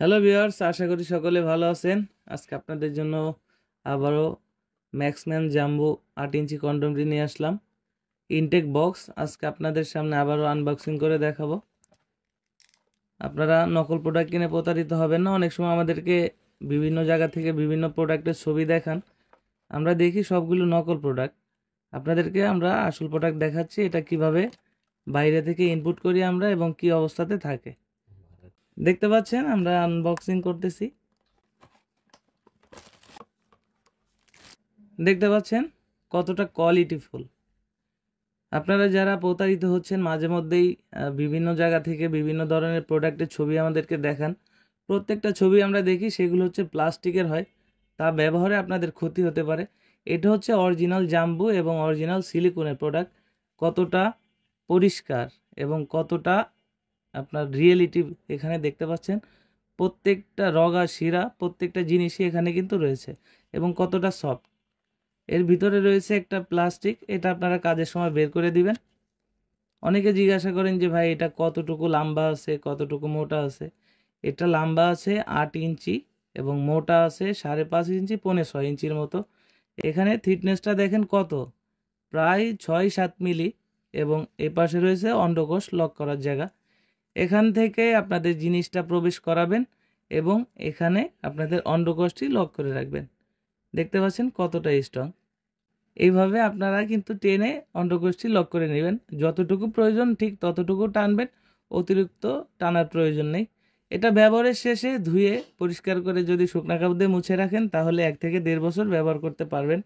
Hello viewers, আশা করি সকলে ভালো আছেন। আজকে আপনাদের জন্য আবারও ম্যাক্সম্যান জাম্বো 8 ইঞ্চি কন্ডমটি নিয়ে আসলাম। ইনটেক বক্স আজকে আপনাদের সামনে আবারও আনবক্সিং করে দেখাবো। আপনারা নকল প্রোডাক্ট কিনে প্রতারিত হবেন না। অনেক সময় আমাদেরকে বিভিন্ন জায়গা থেকে বিভিন্ন প্রোডাক্টের ছবি দেখান, আমরা দেখি সবগুলো নকল প্রোডাক্ট। আপনাদেরকে আমরা আসল প্রোডাক্ট দেখাচ্ছি, এটা কিভাবে বাইরে থেকে ইনপুট করি আমরা এবং কি অবস্থাতে থাকে। দেখতে পাচ্ছেন আমরা আনবক্সিং করতেছি। দেখতে পাচ্ছেন কতটা কোয়ালিটিফুল। আপনারা যারা প্রতারিত হচ্ছেন মাঝে মধ্যেই বিভিন্ন জায়গা থেকে বিভিন্ন ধরনের প্রোডাক্টের ছবি আমাদেরকে দেখান, প্রত্যেকটা ছবি আমরা দেখি সেগুলো হচ্ছে প্লাস্টিকের হয়, তা ব্যবহারে আপনাদের ক্ষতি হতে পারে। এটা হচ্ছে অরিজিনাল জাম্বু এবং অরিজিনাল সিলিকনের প্রোডাক্ট। কতটা পরিষ্কার এবং কতটা আপনার রিয়েলিটি এখানে দেখতে পাচ্ছেন। প্রত্যেকটা রগা শিরা প্রত্যেকটা জিনিসই এখানে কিন্তু রয়েছে এবং কতটা সফট। এর ভিতরে রয়েছে একটা প্লাস্টিক, এটা আপনারা কাজের সময় বের করে দিবেন। অনেকে জিজ্ঞাসা করেন যে ভাই এটা কতটুকু লম্বা আছে, কতটুকু মোটা আছে। এটা লম্বা আছে 8 ইঞ্চি এবং মোটা আছে 5.5 ইঞ্চি, 6.25 ইঞ্চির মতো। এখানে থিকনেসটা দেখেন কত, প্রায় 6-7 মিলি। এবং এ পাশে রয়েছে অন্ডকোষ লক করার জায়গা। এখান থেকে আপনাদের জিনিসটা প্রবেশ করাবেন এবং এখানে আপনাদের অন্ডকোষটি লক করে রাখবেন। দেখতে পাচ্ছেন কতটা স্ট্রং। এইভাবে আপনারা কিন্তু টেনে অন্ডকোষটি লক করে নেবেন। যতটুকু প্রয়োজন ঠিক ততটুকু টানবেন, অতিরিক্ত টানার প্রয়োজন নেই। এটা ব্যবহারের শেষে ধুয়ে পরিষ্কার করে যদি শুকনা কাপড় দিয়ে মুছে রাখেন তাহলে 1 থেকে 1.5 বছর ব্যবহার করতে পারবেন।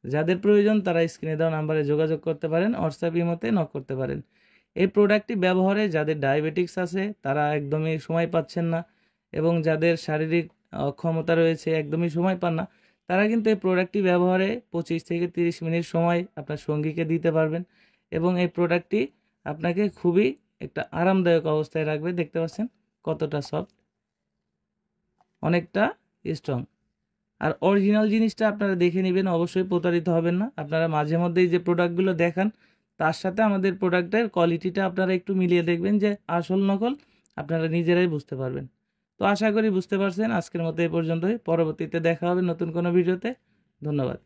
যাদের প্রয়োজন তারা স্ক্রিনে দেওয়া নাম্বারে যোগাযোগ করতে পারেন, হোয়াটসঅ্যাপ ইমোতে নক করতে পারেন। এই প্রোডাক্টটি ব্যবহারে যাদের ডায়াবেটিক্স আছে তারা একদমই সময় পাচ্ছেন না, এবং যাদের শারীরিক অক্ষমতা রয়েছে একদমই সময় পান না, তারা কিন্তু এই প্রোডাক্টটি ব্যবহারে 25 থেকে 30 মিনিট সময় আপনার সঙ্গীকে দিতে পারবেন। এবং এই প্রোডাক্টটি আপনাকে খুবই একটা আরামদায়ক অবস্থায় রাখবে। দেখতে পাচ্ছেন কতটা সফট, অনেকটা স্ট্রং। আর অরিজিনাল জিনিসটা আপনারা দেখে নেবেন, অবশ্যই প্রতারিত হবেন না। আপনারা মাঝে মধ্যেই যে প্রোডাক্টগুলো দেখান তার সাথে আমাদের প্রোডাক্টের কোয়ালিটিটা আপনারা একটু মিলিয়ে দেখবেন যে আসল নকল আপনারা নিজেরাই বুঝতে পারবেন। তো আশা করি বুঝতে পারছেন। আজকের মতো এই পর্যন্তই, পরবর্তীতে দেখা হবে নতুন কোনো ভিডিওতে। ধন্যবাদ।